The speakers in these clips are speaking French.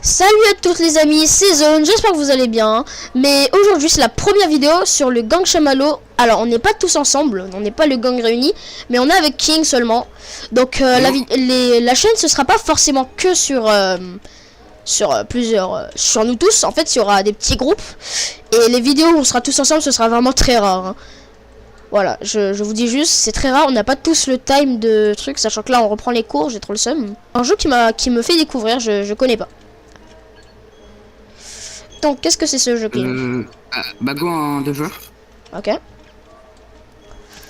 Salut à tous les amis, c'est Zone, j'espère que vous allez bien. Mais aujourd'hui c'est la première vidéo sur le gang Chamallow. Alors on n'est pas tous ensemble, on n'est pas le gang réuni, mais on est avec King seulement. Donc la chaîne ce sera pas forcément que sur sur nous tous. En fait il y aura des petits groupes. Et les vidéos où on sera tous ensemble ce sera vraiment très rare hein. Voilà, je vous dis juste, c'est très rare, on n'a pas tous le time de trucs, sachant que là on reprend les cours, j'ai trop le seum. Un jeu qui me fait découvrir, je connais pas. Donc, qu'est-ce que c'est ce jeu, King? Go en 2 joueurs. Ok.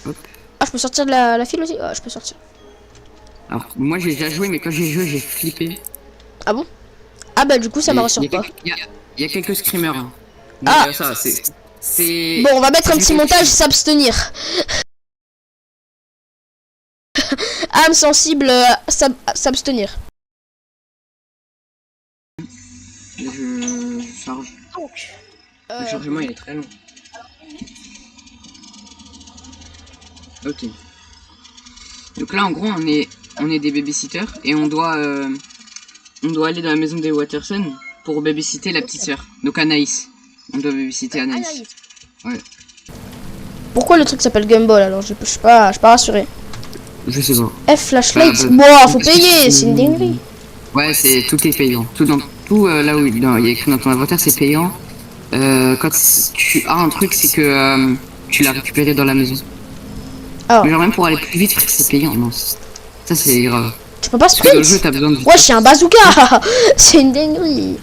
Hop. Ah, je peux sortir de la file aussi? Ah, je peux sortir. Alors, moi j'ai déjà joué, mais quand j'ai joué, j'ai flippé. Ah bon? Ah bah du coup, ça me rassure pas. Il y a quelques screamers. Hein. Ah ça, c'est... Bon, on va mettre un petit montage, s'abstenir. Âme sensible, s'abstenir. Je charge. Donc, Le chargement il est très long. Ok. Donc là en gros on est des babysitters et on doit aller dans la maison des Watterson pour babysitter la petite sœur. Donc Anaïs. On doit babysitter Anaïs. Ouais. Pourquoi le truc s'appelle Gumball alors? Je suis pas rassuré. Je sais pas. F flashlight. Bon, faut payer, c'est une dinguerie. Ouais, tout est payant. Tout là où il y a écrit dans ton inventaire, c'est payant. Quand tu as un truc, c'est que tu l'as récupéré dans la maison. Oh. Mais genre même pour aller plus vite, c'est payant. Non, ça c'est grave. Tu peux pas Parce que dans le jeu, sprint? t'as besoin de... Ouais, j'ai un bazooka. C'est une dinguerie.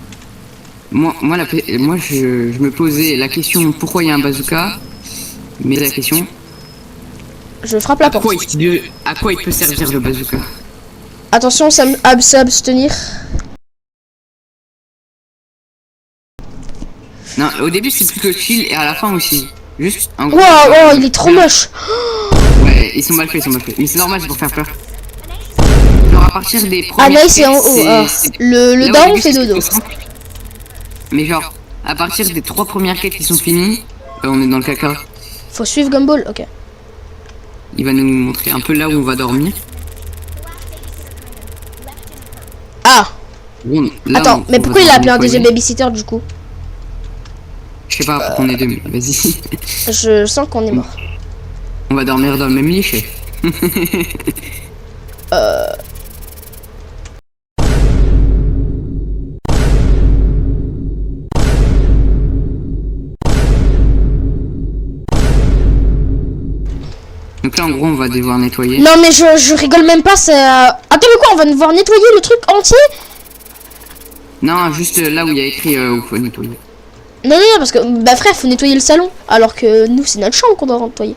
Moi, je me posais la question pourquoi il y a un bazooka. Mais la question... Je frappe la porte. À quoi il peut servir le bazooka? Attention, s'abstenir. Non, au début c'est plutôt chill et à la fin aussi. Juste un gros... Wow, il est trop moche. Ouais, ils sont mal faits, Mais c'est normal, c'est pour faire peur. Genre à partir des premières... Anaïs est en haut. Le down fait dodo. Mais genre, à partir des 3 premières quêtes qui sont finies, on est dans le caca. Faut suivre Gumball, ok. Il va nous montrer un peu là où on va dormir. Ah. Bon, là, attends, mais pourquoi il a appelé un deuxième babysitter du coup? Je sais pas, pour qu'on est deux, mais vas-y. Je sens qu'on est mort. On va dormir dans le même lit, chef. Donc là en gros on va devoir nettoyer. Non mais je rigole même pas, c'est... Attends mais quoi, on va devoir nettoyer le truc entier? Non, juste là où il y a écrit où faut nettoyer. Non, parce que, bah frère, faut nettoyer le salon. Alors que nous, c'est notre chambre qu'on doit nettoyer.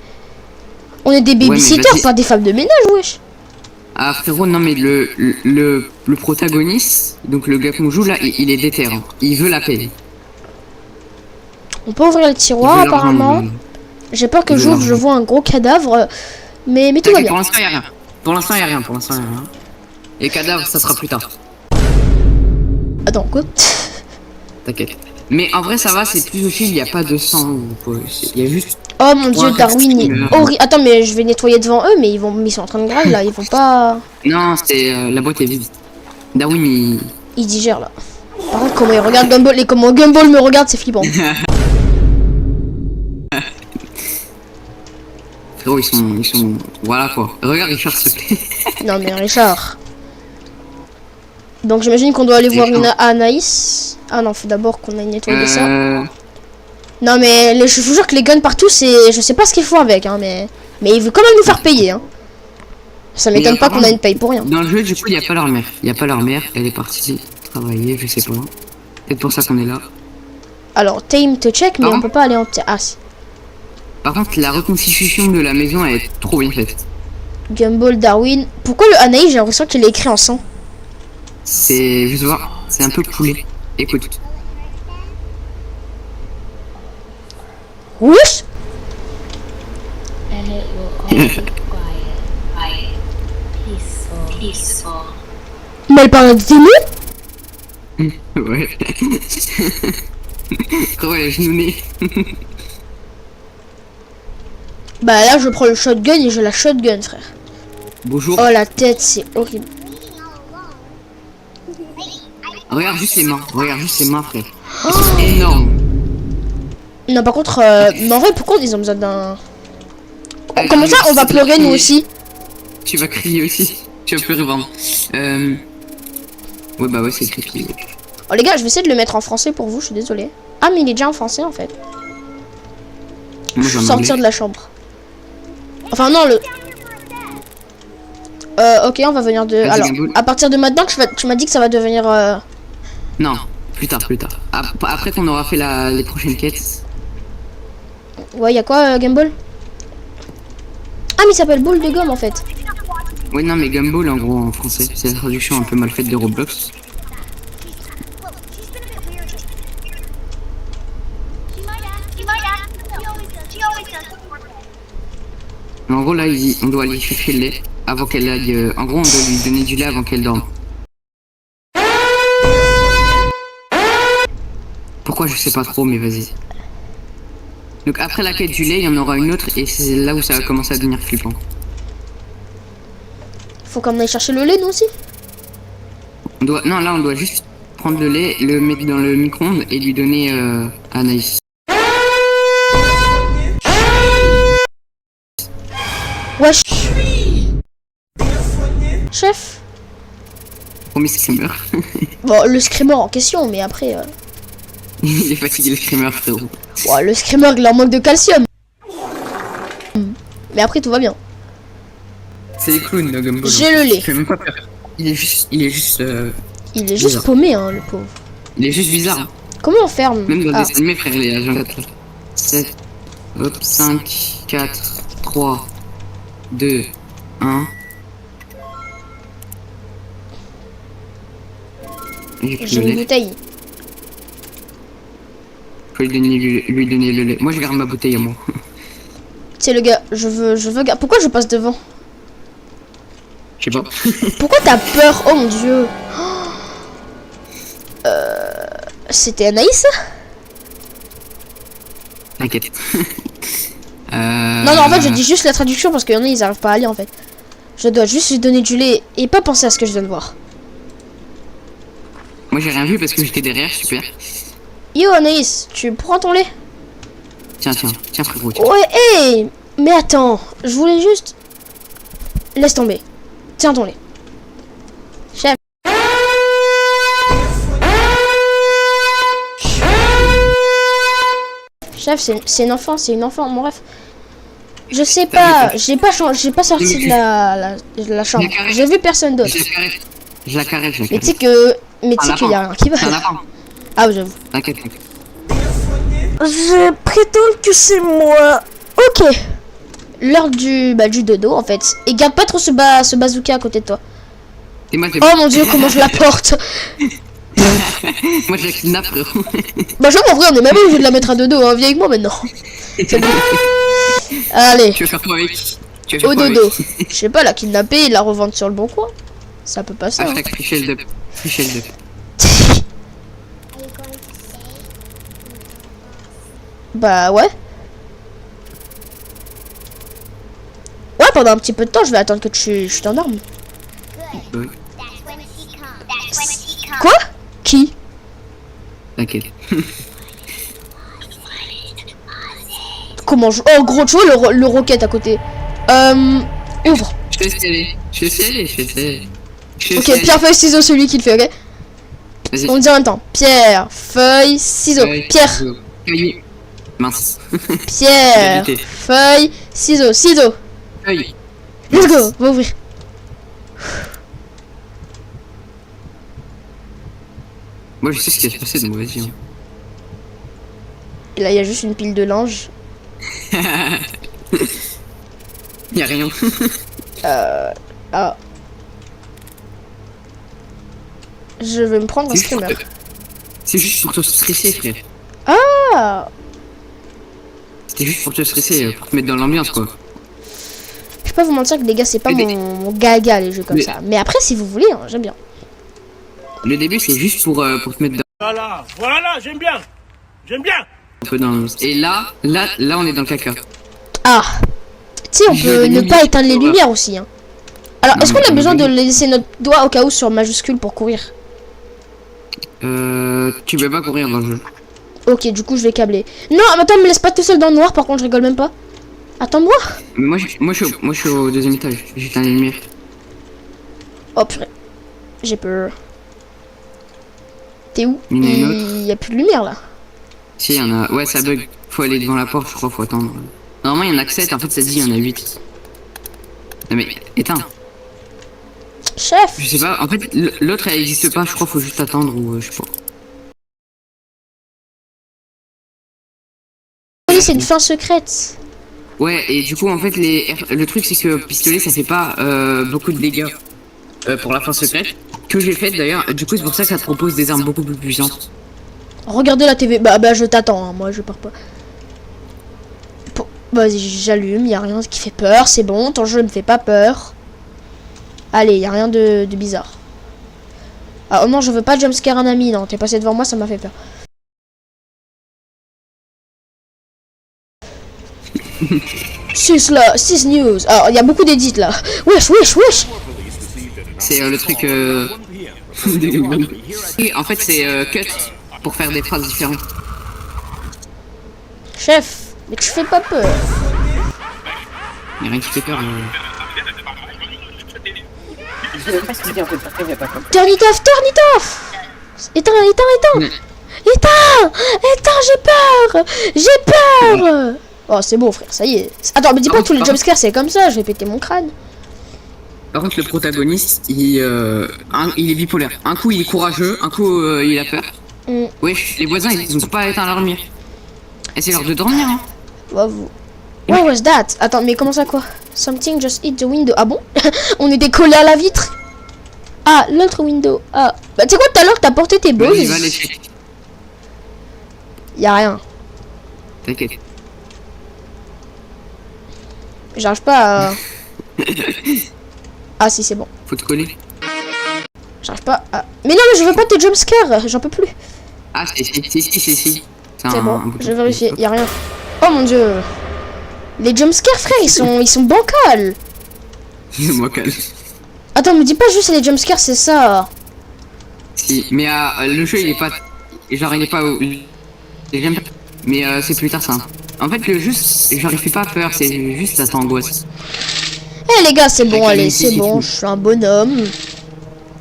On est des babysitters, pas des femmes de ménage, wesh. Ah frérot, non mais le protagoniste, donc le gars qu'on joue là, il est déter. Hein. Il veut la paix. On peut ouvrir le tiroir apparemment. J'ai peur que j'ouvre, je vois un gros cadavre. Mais tout va bien. Pour l'instant, il n'y a rien. Pour l'instant, il n'y a rien. Et cadavre, ça sera plus tard. Attends, quoi? T'inquiète. Mais en vrai, ça va, c'est plus aussi, il n'y a pas de sang. Il y a juste... Oh mon dieu, Darwin est horrible. Attends, mais je vais nettoyer devant eux, mais ils sont en train de grailler là, ils vont pas... Non, c'est... la boîte est vide. Darwin, il digère là. Par contre, comment il regarde Gumball et comment Gumball me regarde, c'est flippant. Frérot, ils sont... Voilà quoi. Regarde Richard, s'il te plaît. Non mais Richard. Donc j'imagine qu'on doit aller voir une Anaïs. Ah non, faut d'abord qu'on aille nettoyer ça. Non mais je vous jure que les guns partout, c'est... Je sais pas ce qu'ils font avec, hein, mais il veut quand même nous faire payer, hein. Ça m'étonne pas qu'on a une paye pour rien. Dans le jeu, du coup, il n'y a pas leur mère. Elle est partie travailler, je sais pas. C'est pour ça qu'on est là. Alors, time to check, mais on peut pas aller en... Ah si. Par contre, la reconstitution de la maison, elle est trop bien faite. Gumball, Darwin. Pourquoi le Anaïs, j'ai l'impression qu'il est écrit en sang? C'est... Je sais pas, c'est un peu coulé. Écoute. Wesh. Mais elle parle de témoin. Ouais. Comment elle a genouné. Bah là, je prends le shotgun et je la shotgun, frère. Bonjour. Oh, la tête, c'est horrible. Regarde juste les mains. Regarde juste les mains, frère. Ils sont énormes. Non, par contre, mais en vrai, pourquoi ils ont besoin d'un... Comment ça, on va pleurer, nous aussi? Tu vas crier aussi. Tu vas pleurer, vraiment. Ouais, bah ouais, c'est creepy. Oh, les gars, je vais essayer de le mettre en français pour vous, je suis désolé. Ah, mais il est déjà en français, en fait. Moi, Je vais sortir de la chambre. Enfin, non, le... ok, on va venir de... Alors, à partir de maintenant, tu m'as dit que ça va devenir... Non, plus tard, plus tard. Après qu'on aura fait les prochaines quêtes. Ouais, y'a quoi, Gumball? Ah, mais il s'appelle Boule de gomme, en fait. Ouais, non, mais Gumball, en gros, en français, c'est la traduction un peu mal faite de Roblox. En gros, là, on doit aller chercher le lait avant qu'elle aille... en gros, on doit lui donner du lait avant qu'elle dorme. Pourquoi, je sais pas trop, mais vas-y. Donc après la quête du lait, il y en aura une autre et c'est là où ça va commencer à devenir flippant. Faut qu'on aille chercher le lait, nous aussi? Non, là, on doit juste prendre le lait, le mettre dans le micro-ondes et lui donner à Anaïs. Wesh. Chef. Premier screamer. Bon, le screamer en question, mais après... Il est fatigué le screamer, frérot. Ouais, le screamer, il en manque de calcium. Mais après, tout va bien. C'est les clowns, le Gumball. J'ai le lait. Je fais même pas peur. Il est juste paumé, hein, le pauvre. Il est juste bizarre. Comment on ferme? Même dans le dessin animé, frère, il est à 24 là. 7, hop, 5, 4, 3, 2, 1. J'ai une bouteille. Faut lui donner le lait. Moi, je garde ma bouteille à moi. C'est le gars, je veux... Pourquoi je passe devant? Je sais pas. Pourquoi t'as peur? Oh mon dieu. C'était Anaïs? T'inquiète. Non, en fait, je dis juste la traduction parce qu'il y en a, ils arrivent pas à lire en fait. Je dois juste lui donner du lait et pas penser à ce que je viens de voir. Moi, j'ai rien vu parce que j'étais derrière, super. Yo, Anaïs, tu prends ton lait? Tiens, frérot. Ouais, hé! Mais attends, je voulais juste... Laisse tomber. Tiens ton lait. Chef. Chef, c'est une enfant, mon bref. Je sais pas, j'ai pas sorti de la chambre. J'ai vu personne d'autre. Je la caresse. Mais tu sais que qu'il y a rien qui va. Ah oui, j'avoue. T'inquiète. Je prétends que c'est moi. Ok. L'heure du dodo en fait. Et garde pas trop ce bazooka à côté de toi. Oh mon dieu, comment je la porte. Moi je la kidnappe, frérot. Bah j'avoue, en vrai, on est même obligé de la mettre à dodo, hein. Viens avec moi maintenant. Allez. Tu veux faire quoi avec? Au dodo. Je sais pas, la kidnapper et la revendre sur le bon coin. Ça peut passer. Hashtag Frichel de. Bah ouais. Ouais, pendant un petit peu de temps, je vais attendre que tu t'endormes. Oui. Quoi? Qui? T'inquiète. Comment je... Oh gros, tu vois le roquette à côté. Ouvre. Je sais. Ok, pierre, feuille, ciseaux, celui qui le fait, ok? On dit en même temps. Pierre, feuille, ciseaux. Pierre. Feuille. Mince. Pierre, feuille, ciseaux. Feuille. Let's go, va ouvrir. Moi je sais ce qui va se passer, donc vas-y. Et là, il y a juste une pile de linge. Y'a rien. Ah. Je vais me prendre un screamer. C'est juste pour te stresser, frère. Ah. C'était juste pour te stresser, pour te mettre dans l'ambiance, quoi. Je peux pas vous mentir que les gars, c'est pas mon gaga les jeux comme ça. Mais après, si vous voulez, hein, j'aime bien. Le début, c'est juste pour te mettre dans... Voilà, j'aime bien. Un peu dans l'ambiance. Et là, on est dans le caca. Ah. Tu sais, on peut ne pas éteindre les lumières aussi, hein. Alors, est-ce qu'on a besoin de laisser notre doigt au cas où sur majuscule pour courir? Tu peux pas courir dans le jeu. Ok, du coup, je vais câbler. Non, mais attends, me laisse pas tout seul dans le noir, par contre, je rigole même pas. Attends-moi. Moi, je suis au deuxième étage. J'éteins les lumières. Oh purée. J'ai peur. T'es où? Il y en a une autre. Il y a plus de lumière là. Si, il y en a. Ouais, ça bug. Faut aller devant la porte, je crois, faut attendre. Normalement, il y en a que 7. En fait, ça dit, il y en a 8. Non, mais éteins. Chef. Je sais pas. En fait, l'autre, elle existe pas. Je crois, faut juste attendre ou je sais pas. Oui, c'est une fin secrète. Ouais, et du coup, en fait, le truc, c'est que pistolet, ça fait pas beaucoup de dégâts pour la fin secrète. Que j'ai fait d'ailleurs. Du coup, c'est pour ça que ça te propose des armes beaucoup plus puissantes. Regardez la TV. Bah je t'attends, hein. Moi je pars pas. Vas-y, j'allume, y a rien qui fait peur, c'est bon, ton jeu me fait pas peur. Allez, y a rien de bizarre. Ah oh non, je veux pas de jumpscare un ami, non, t'es passé devant moi, ça m'a fait peur. Six news. Alors, il y a beaucoup d'édits là. Wesh. C'est le truc Oui, en fait, c'est cut pour faire des phrases différentes. Chef, mais tu fais pas peur. Y'a rien qui fait peur. Turnitaf. Éteins. J'ai peur. Oh, c'est bon, frère, ça y est. Attends, me dis pas que tous les jumpscares c'est comme ça, je vais péter mon crâne. Par contre, le protagoniste, il est bipolaire. Un coup, il est courageux, un coup, il a peur. Wesh, les voisins, ils ont pas éteint la lumière. Et c'est l'heure de dormir, hein. What was that? Attends, mais comment ça quoi? Something just hit the window. Ah bon? On était collé à la vitre? Ah, l'autre window. Ah. Bah, tu sais quoi, tout à l'heure, t'as porté tes balls. Vas-y, va lécher. Y'a rien. T'inquiète. J'arrive pas à... Ah si, c'est bon. Faut te coller. J'arrive pas à... Mais non, mais je veux pas tes jumpscares, j'en peux plus. Ah, si. C'est bon, je vais vérifier, y'a rien. Oh mon dieu. Les jumpscares, frère, ils sont bancals. Moi calme. Attends, me dis pas juste les jumpscares, c'est ça. Si, mais le jeu, il est pas... Genre, il est pas... J'aime pas... Mais c'est plus tard, ça. En fait, le jeu, genre, il fait pas peur, c'est juste ça t'angoisse. Eh les gars, c'est bon, allez, c'est bon, je suis un bonhomme.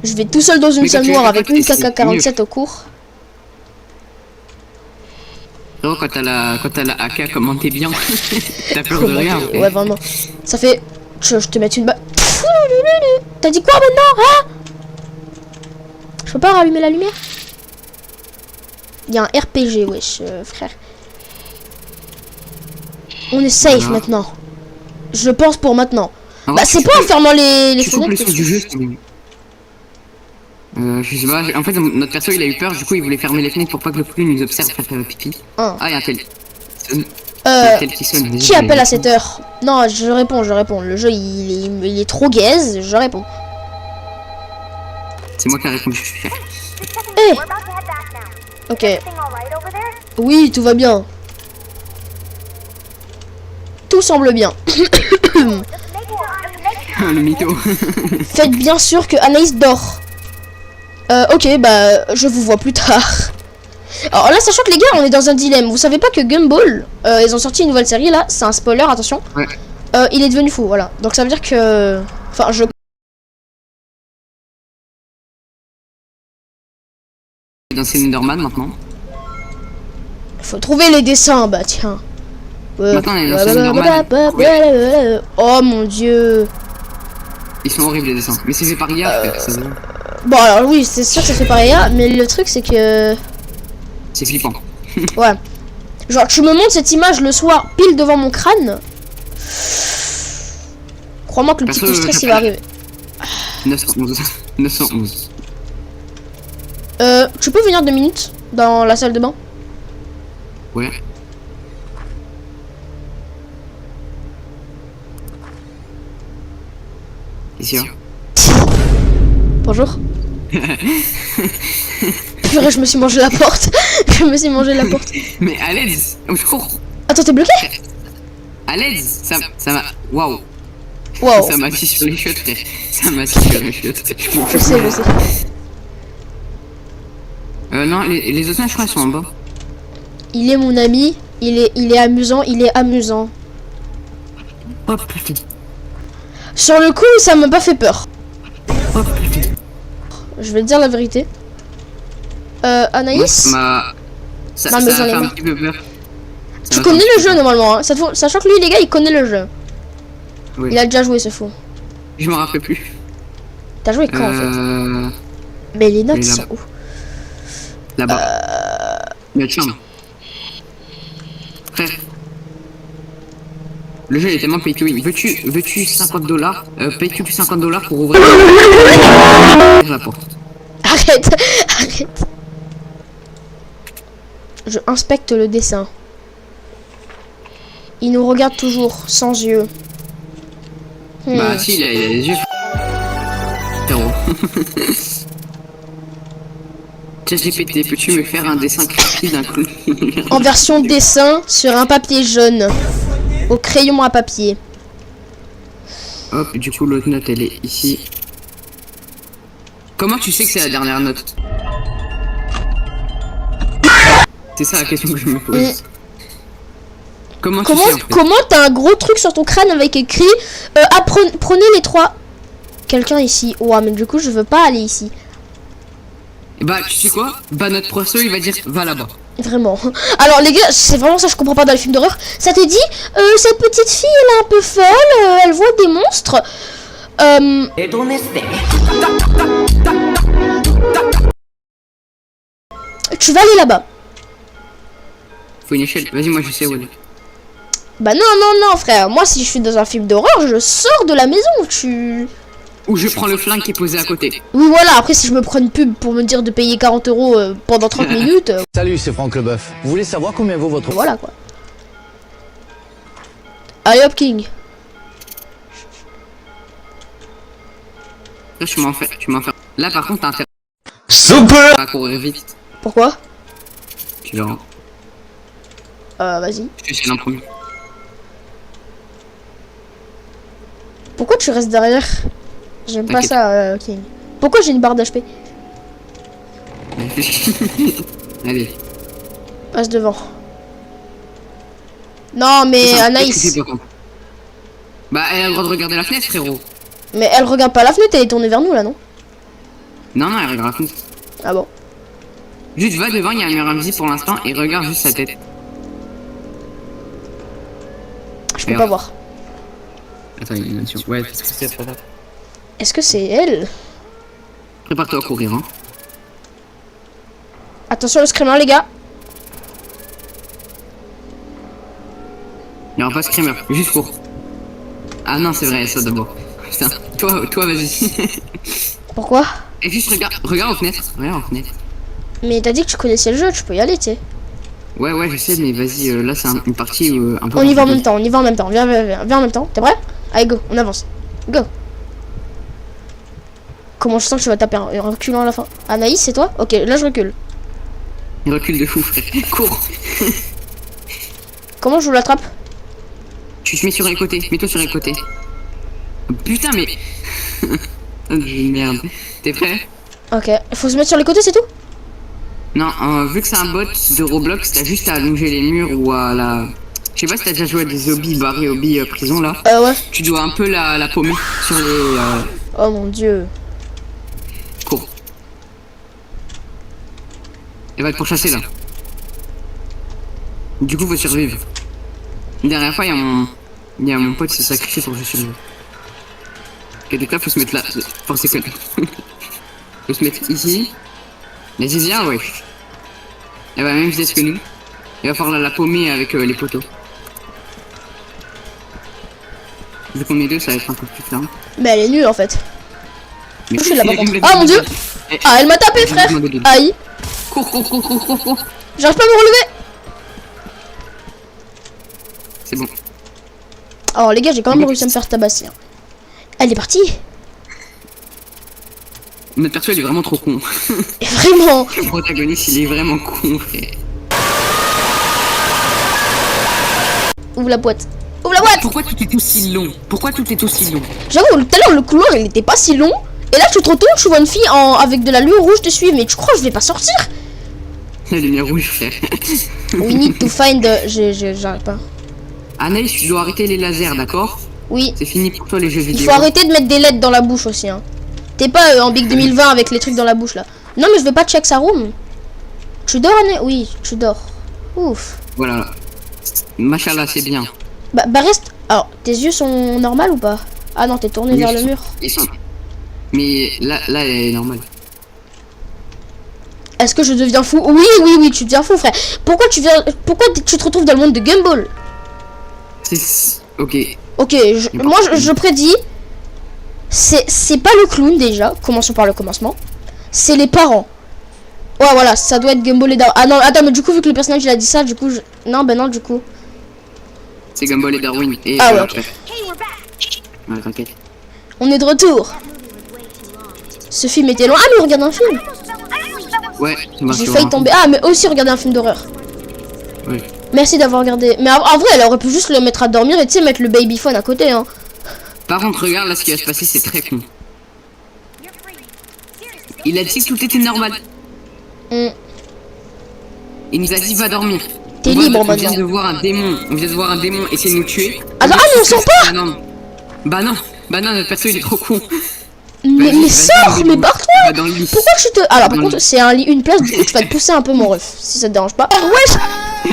Je vais tout seul dans une salle noire avec une KK-47 au cours. Oh, quand t'as la AK, comment t'es bien. T'as peur de rien. Ouais, vraiment. Ça fait... Je te mets une balle. T'as dit quoi maintenant, hein? Je peux pas rallumer la lumière? Il y a un RPG, wesh, frère. On est safe maintenant. Je pense pour maintenant. Bah c'est pas en fermant les fenêtres. Du jeu, je sais pas, en fait notre perso il a eu peur, du coup il voulait fermer les fenêtres pour pas que le poulet nous observe faire pipi. Ah, y'a un tel. Qui sonne. Qui appelle à cette heure? Non, je réponds. Le jeu il est trop gaze, je réponds. C'est moi qui ai répondu. Eh. Ok. Oui, tout va bien. Tout semble bien. Le mytho. Faites bien sûr que Anaïs dort. Ok, bah je vous vois plus tard. Alors là, sachant que les gars, on est dans un dilemme. Vous savez pas que Gumball, ils ont sorti une nouvelle série là. C'est un spoiler, attention. Ouais. Il est devenu fou, voilà. Donc ça veut dire que... Enfin, je... Dans Slenderman maintenant. Faut trouver les dessins, bah tiens. Maintenant, on est dans Slenderman. Oh mon dieu. Ils sont horribles les dessins. Mais c'est fait par IA. Bon alors oui, c'est sûr que ça fait par IA, mais le truc c'est que... C'est flippant. Ouais. Genre tu me montres cette image le soir pile devant mon crâne. Crois-moi que le petit coup de stress il va arriver. 911. Tu peux venir 2 minutes dans la salle de bain? Ouais. C'est sûr. Bonjour. Purée, je me suis mangé la porte. Mais à l'aide, au secours. Attends, t'es bloqué? À l'aide, ça m'a... Waouh. Wow. Ça m'a assis sur les chiottes, frère. Ça m'a assis sur les chiottes. Je sais. Non, les autres, je crois, sont en bas. Il est mon ami. Il est amusant. Il est amusant. Oh putain. Sur le coup, ça m'a pas fait peur. Oh putain. Je vais te dire la vérité. Anaïs, Ça Non, m'a mais fait j'en ai un marre. petit peu peur. tu connais le jeu normalement. Hein. Sachant que lui, les gars, il connaît le jeu. Oui. Il a déjà joué, ce fou. Je m'en rappelle plus. T'as joué quand en fait? Mais les notes sont où? Là-bas. Il y a de chambre. Frère. Le jeu il est tellement pay to win. Veux-tu $50 Paye-tu $50 pour ouvrir la porte. Arrête, arrête. Je inspecte le dessin. Il nous regarde toujours, sans yeux. Bah si, il a les yeux. Frérot. ChatGPT, peux-tu me faire un dessin créatif d'un coup? En version dessin sur un papier jaune. Au crayon à papier. Hop, du coup l'autre note elle est ici. Comment tu sais que c'est la dernière note? C'est ça la question que je me pose. Comment tu sais, en fait? Comment t'as un gros truc sur ton crâne avec écrit prenez les 3. Quelqu'un ici. Ouah, mais du coup je veux pas aller ici. Bah tu sais quoi? Bah notre professeur il va dire va là-bas. Vraiment. Alors les gars, c'est vraiment ça, je comprends pas dans les films d'horreur. Ça te dit, cette petite fille elle est un peu folle, elle voit des monstres. Tu vas aller là-bas. Faut une échelle. Vas-y, moi je sais où elle est. Bah non frère, moi si je suis dans un film d'horreur, je sors de la maison, Ou je prends le flingue qui est posé à côté. Oui voilà, après si je me prends une pub pour me dire de payer 40 € pendant 30 minutes... Salut, c'est Franck Leboeuf. Vous voulez savoir combien vaut votre... Voilà quoi. Allez hop King. Là tu m'en fais. Là par contre t'as intérêt Super à courir vite. Pourquoi? Tu verras. Vas-y. Je te suis en premier. Pourquoi tu restes derrière? J'aime pas ça King. Pourquoi j'ai une barre d'HP? Allez. Passe devant. Non mais Anaïs. Bah elle a le droit de regarder la fenêtre frérot. Mais elle regarde pas la fenêtre, elle est tournée vers nous là non? Non elle regarde la fenêtre. Ah bon? Juste va devant, il y a un mur invisible pour l'instant et regarde juste sa tête. Je peux pas voir. Attends, il y a une notion. Ouais, Est-ce que c'est elle? prépare-toi à courir hein. Attention le screamer les gars. Il n'y aura pas screamer, juste cours. Ah non c'est vrai ça d'abord. Putain, toi vas-y. Pourquoi? Et juste regarde aux fenêtres. Mais t'as dit que tu connaissais le jeu, tu peux y aller tu sais. Ouais je sais mais vas-y là c'est une partie un peu... On y va en même temps, Viens en même temps, t'es prêt? Allez go, on avance. Go. Comment je sens que tu vas taper un reculant à la fin? Anaïs c'est toi? Ok, là je recule. Il recule de fou frère. Cours. Comment je vous l'attrape? Tu te mets sur les côtés, mets-toi sur les côtés. Putain mais... Merde. T'es prêt? Ok, il faut se mettre sur les côtés c'est tout? Non, vu que c'est un bot de Roblox, t'as juste à allonger les murs ou à la... Je sais pas si t'as déjà joué à des zombies barrés hobby prison là. Ouais. Tu dois un peu la paumer sur les... Oh mon dieu. Cours. Elle va te pourchasser là. Du coup faut survivre. La dernière fois il y a mon pote qui s'est sacrifié pour que je survive. Ok donc là faut se mettre là. Faut se mettre ici. Les Zizia ouais. Elle va même vitesse que nous. Il va falloir la paumer avec les poteaux. Vu qu'on est deux ça va être un peu plus clair. Mais elle est nulle en fait. Mais Je suis là par contre. Ah mon dieu. Ah elle m'a tapé frère. Aïe. Cours. J'arrive pas à me relever. C'est bon. Alors les gars j'ai quand même réussi à me faire tabasser. Elle est partie. Notre perso il est vraiment trop con. Et vraiment. Le protagoniste il est vraiment con frère. Ouvre la boîte. Ouvre la boîte. Pourquoi tout est aussi long? J'avoue tout à l'heure le couloir il était pas si long. Et là je suis trop tôt, je vois une fille avec de la lueur rouge dessus. Mais tu crois que je vais pas sortir? La lumière rouge, frère. We need to find... J'arrive pas. Anaïs, tu dois arrêter les lasers, d'accord? Oui. C'est fini pour toi les jeux Il vidéo. faut arrêter de mettre des LED dans la bouche aussi, hein. T'es pas en Big 2020 avec les trucs dans la bouche, là. Non, mais je veux pas check sa room. Tu dors, Anaïs? Oui, tu dors. Ouf. Voilà. Machallah, c'est bien. Bah reste... Alors, tes yeux sont normaux ou pas? Ah non, t'es tourné Oui, vers le mur. Ils sont... Mais là, elle est normale. Est-ce que je deviens fou? Oui, oui, oui, tu deviens fou, frère. Pourquoi tu te retrouves dans le monde de Gumball? C'est... Ok. Ok, moi je prédis... C'est pas le clown déjà. Commençons par le commencement. C'est les parents. Ouais, voilà, ça doit être Gumball et Darwin. Ah non, attends, mais du coup, vu que le personnage il a dit ça, du coup, non, ben non, du coup. C'est Gumball et Darwin. Et Ah ouais, ok. Ouais, t'inquiète. On est de retour. Ce film était long. Ah, mais regarde un film. Ouais, c'est moi. J'ai failli tomber. Ah, mais aussi regarder un film d'horreur. Oui. Merci d'avoir regardé. Mais en vrai, elle aurait pu juste le mettre à dormir et tu sais, mettre le babyphone à côté, hein. Par contre, regarde là ce qui va se passer, c'est très con. Il a dit que tout était normal. Il nous a dit va dormir. T'es libre, on vient maintenant. de voir un démon. On vient de voir un démon essayer de nous tuer. Attends, ah, mais on sort pas. Bah non, notre perso il est trop con. Mais sors, mais barre-toi. Va dans le lit. Pourquoi tu te... Alors, par Dans le contre, lit. c'est un lit, une place, du coup, tu vas te pousser un peu, mon ref. Si ça te dérange pas. Ouais.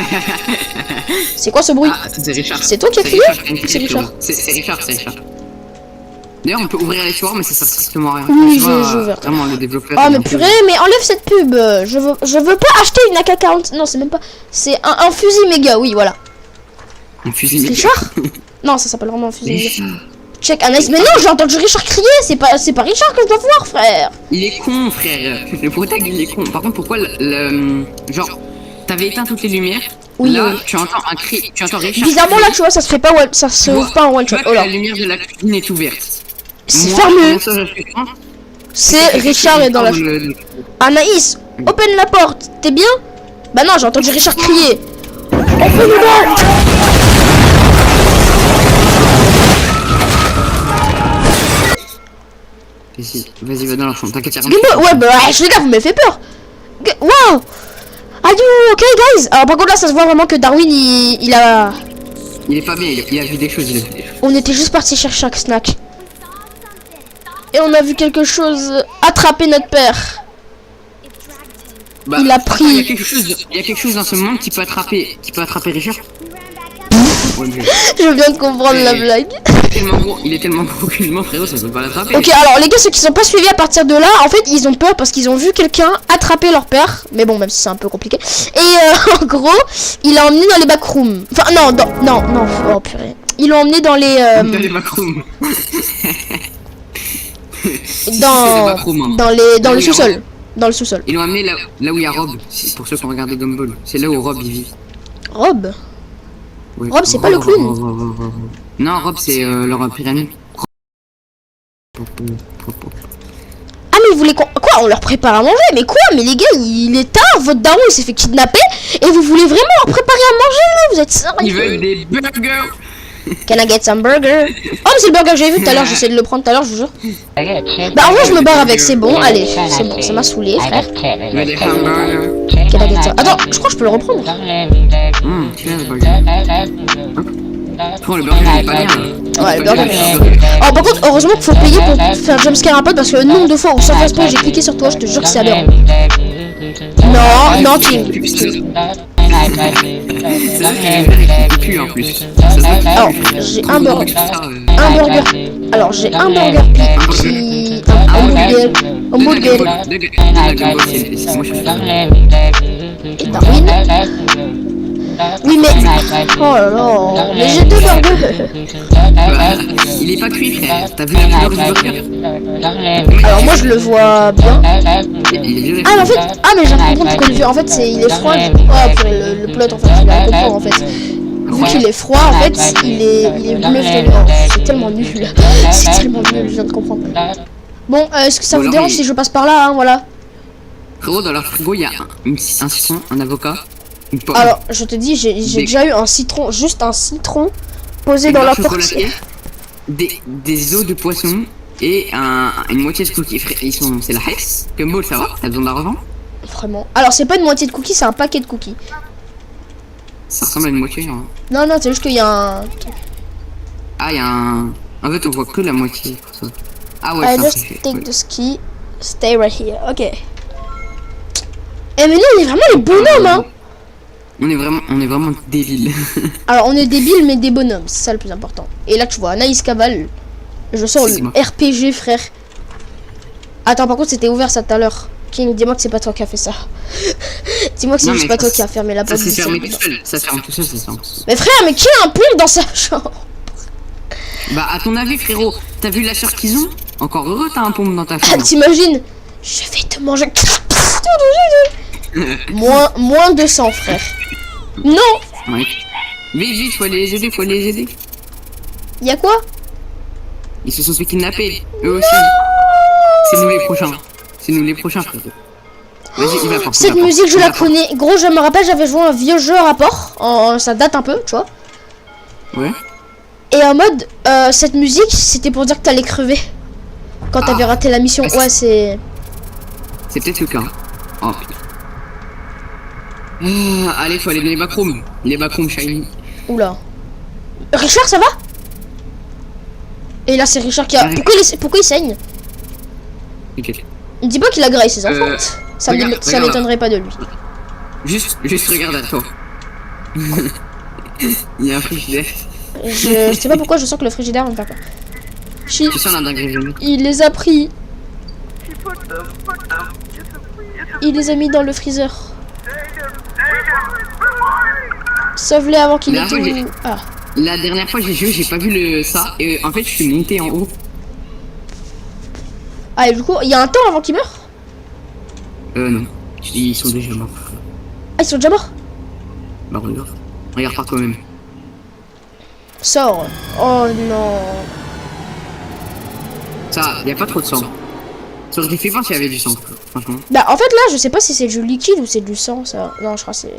C'est quoi ce bruit? Ah, c'est Richard. C'est toi qui as crié? C'est Richard. C'est Richard, c'est Richard. D'ailleurs, on peut ouvrir les tiroirs, mais ça sert strictement à rien. Oui, Tu vois, j'ai ouvert. Vraiment, le développeur. Oh, il est mais un peu- purée, mais enlève cette pub. Je veux pas acheter une AK-40. Non, c'est même pas... C'est un fusil méga, oui, voilà. Un fusil. Richard? Non, ça s'appelle vraiment un fusil méga. Richard. Check Anaïs. Mais non, j'ai entendu Richard crier. C'est pas Richard que je dois voir, frère. Il est con, frère. Le protag, il est con. Par contre, pourquoi genre, t'avais éteint toutes les lumières. Oui, Là, oui. tu entends un cri. Tu entends Richard. Bizarrement, là, tu vois, ça se fait pas, ça se ouvre pas en one Tu shot. vois Oh que là. la lumière de la cuisine est ouverte. C'est Moi, fermé. mon seul assistant, C'est Richard est dans la... Anaïs, open la porte. T'es bien? Bah non, j'ai entendu Richard crier. Open-le. Vas-y, va dans la chambre. T'inquiète, Ouais, bah, les gars, vous m'avez fait peur. Wow. Are you okay, guys? Alors, par contre, là, ça se voit vraiment que Darwin, il a... Il est pas bien, il a vu des choses, On était juste parti chercher un snack. Et on a vu quelque chose attraper notre père. Bah, Il a attends, pris- il y a quelque chose dans ce monde qui peut attraper Richard. Ouais, mais Je viens de comprendre la blague. il est tellement gros qu'une main, frérot, ça peut pas l'attraper. Ok, alors les gars, ceux qui sont pas suivis à partir de là, en fait, ils ont peur parce qu'ils ont vu quelqu'un attraper leur père. Mais bon, même si c'est un peu compliqué. Et en gros, il l'a emmené dans les backrooms. Enfin, non, oh purée. Ils l'ont emmené dans les... Dans les backrooms. dans le sous-sol. Dans le sous-sol. Ils l'ont amené là où il y a Rob. C'est pour ceux qui ont regardé Gumball. C'est là où Rob il vit. Rob? Ouais. Rob, c'est pas le clown. Non, Rob, c'est leur pyramide. Ah mais ils voulaient quoi? On leur prépare à manger? Mais quoi? Mais les gars, il est tard, votre daron il s'est fait kidnapper et vous voulez vraiment leur préparer à manger là? Vous êtes sérieux? Ils veulent des burgers. Can I get some burger? Oh mais c'est le burger que j'avais vu tout à l'heure, j'essaie de le prendre tout à l'heure, je vous jure. Bah en vrai je me barre avec, c'est bon, allez, c'est bon, ça m'a saoulé frère. Ils veulent des hamburgers. Can I get some... Attends, je crois que je peux le reprendre. Tiens, le burger. Oh, le burger il est pas bien. Ouais, le burger. Oh par contre, heureusement qu'il faut payer pour faire jumpscare un pote parce que le nombre de fois où sans faire exprès j'ai cliqué sur toi, je te jure que c'est aberrant. Non, King. Il pue en plus. Alors, j'ai un burger. Un burger. Alors, j'ai un burger qui... Un hamburger. Et Darwin. Oui, mais... Oh là là. Mais j'ai deux burgers. Il est pas cuit, frère. T'as vu la couleur du burger? Alors, moi, je le vois bien. Il est violet. Ah, mais en fait... Ah, mais j'ai un comprendre pourquoi il est vieux. En fait, il est froid. Oh, purée, le plot, en fait, je vais comprendre, en fait. Vu qu'il est froid, en fait, il est bleu violet. Oh, c'est tellement nul. C'est tellement nul, je viens de comprendre. Bon, est-ce que ça vous dérange si je passe par là, hein, voilà. Frérot, dans leur frigo, il y a un citron, un avocat, une pomme. Alors, je te dis, j'ai déjà eu un citron, juste un citron, posé dans la portière. Des os de poisson et une moitié de cookie. C'est la Hex. Gumball, ça va? T'as besoin d'un revend? Vraiment. Alors, c'est pas une moitié de cookies, c'est un paquet de cookies. Ça ressemble à une moitié, hein. Non, non, c'est juste qu'il y a un... Ah, il y a un... En fait, on voit que la moitié. Ça. Ah ouais, Allez, ça just fait... take ouais. the ski. Stay right here. Ok. Eh, mais nous, on est vraiment les bonhommes, hein. On est vraiment débiles. Alors, on est débiles, mais des bonhommes. C'est ça le plus important. Et là, tu vois, Anaïs Cavale. Je sens le Dis-moi. RPG, frère. Attends, par contre, c'était ouvert ça tout à l'heure. King, dis-moi que c'est pas toi qui a fait ça. Dis-moi que c'est Non, juste mais pas toi ça, qui a fermé la Ça porte s'est du fermé serveur. tout seul. Ça se ferme tout seul, ça se ferme tout seul. Mais frère, mais qui a un pont dans sa chambre? Bah, à ton avis, frérot, t'as vu la sœur qu'ils ont? Encore heureux, t'as un pompe dans ta Ah, chambre. t'imagines? Je vais te manger. moins 200, frère. Non. Ouais. Vite, vite, faut les aider, faut les aider. Y'a quoi? Ils se sont fait kidnapper, eux aussi. C'est nous les prochains. C'est nous les prochains, frérot. Vas-y, il va fort. Cette musique, je la connais. Gros, je me rappelle, j'avais joué un vieux jeu à rapport. Ça date un peu, tu vois. Ouais. Et en mode, cette musique, c'était pour dire que t'allais crever. Quand t'avais raté la mission. Ah, Ouais, c'est... C'est peut-être le cas. Oh putain. Allez, faut aller dans les backrooms. Les backrooms shiny. Oula. Richard, ça va? Et là, c'est Richard qui a... J'arrive. Pourquoi il saigne? Ok. Il dit pas qu'il a graillé ses enfants. Ça regarde. m'étonnerait pas de lui. Juste regarde à toi. Il y a un frigidaire. Je sais pas pourquoi je sens que le frigidaire me fait peur. Tu sens la dinguerie venue. Il les a pris. Il les a mis dans le freezer. Sauve-les avant qu'il Mais ait avant, tout... j'ai- Ah. La dernière fois j'ai joué, j'ai pas vu le ça. Et en fait, je suis monté en haut. Ah, et du coup, il y a un temps avant qu'il meure? Non. Ils sont déjà morts. Ah, ils sont déjà morts? Bah regarde. Regarde par toi-même. Sors. Oh non. Ça, y a pas trop de sang. Ça aurait été fait voir s'il y avait du sang, franchement. Bah, en fait, là, je sais pas si c'est du liquide ou c'est du sang, ça. Non, je crois que c'est...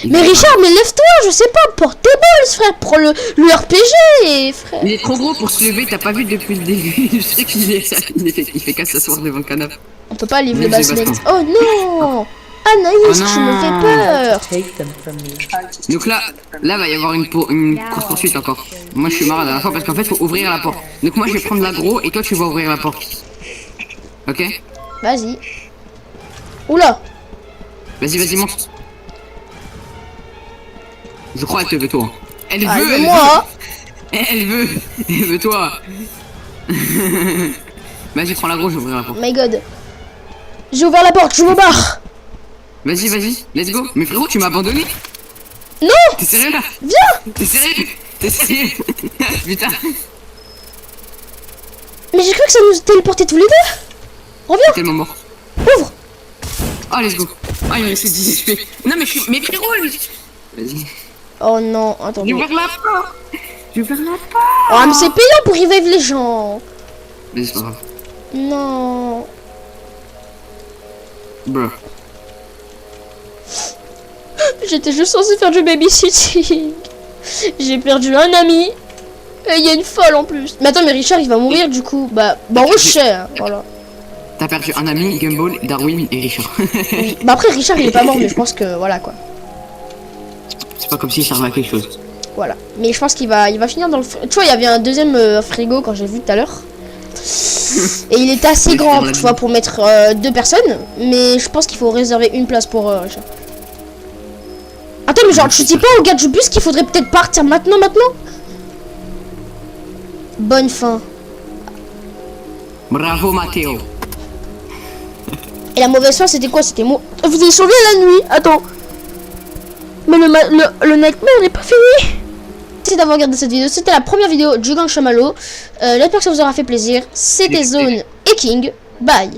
Mais Richard, mais lève-toi, je sais pas, porte tes balles, frère, prends le RPG, frère. Il est trop gros pour se lever, t'as pas vu depuis le début. Je sais qu'il il fait qu'à s'asseoir devant le canapé. On peut pas livrer Mais les c'est basses. baston. Oh non. Anaïs, Oh tu me non. fais peur. Donc là va y avoir une course poursuite encore. Moi je suis marre à la dernière fois parce qu'en fait faut ouvrir la porte. Donc moi je vais prendre l'aggro et toi tu vas ouvrir la porte. Ok? Vas-y. Oula. Vas-y monte. Je crois qu'elle te veut toi. Elle Ah, veut, moi. elle veut toi. Vas-y prends l'aggro, je vais ouvrir la porte. My god. J'ai ouvert la porte, je me barre. Vas-y, let's go. Mais frérot tu m'as abandonné. Non. T'es sérieux là? Viens. T'es sérieux? Putain. Mais j'ai cru que ça nous téléportait tous les deux. Reviens. Tellement mort. Ouvre. Oh let's go. Ah il me restait 10 HP. Non mais frérot vas-y. Oh non, attendez. J'ai ouvert la porte. Oh, mais c'est payant pour revive les gens. Mais c'est pas grave. Non. Bro. J'étais juste censé faire du babysitting. J'ai perdu un ami. Et il y a une folle en plus. Mais attends, mais Richard il va mourir du coup. Bah en vrai, je sais, hein, voilà. T'as perdu un ami, Gumball, Darwin et Richard. Oui. Bah après, Richard il est pas mort, mais je pense que voilà quoi. C'est pas comme s'il servait à quelque chose. Voilà. Mais je pense qu'il va finir dans le... Tu vois, il y avait un deuxième frigo quand j'ai vu tout à l'heure. Et il était assez grand, tu vois, pour mettre 2 personnes. Mais je pense qu'il faut réserver une place pour Richard. Attends, mais genre, tu dis pas au gars du bus qu'il faudrait peut-être partir maintenant? Bonne fin. Bravo Matteo. Et la mauvaise fin, c'était quoi? C'était moi. Vous avez sauvé la nuit. Attends. Mais le nightmare n'est pas fini. Merci d'avoir regardé cette vidéo. C'était la première vidéo du gang Chamallow. J'espère que ça vous aura fait plaisir. C'était Zone et King. Bye.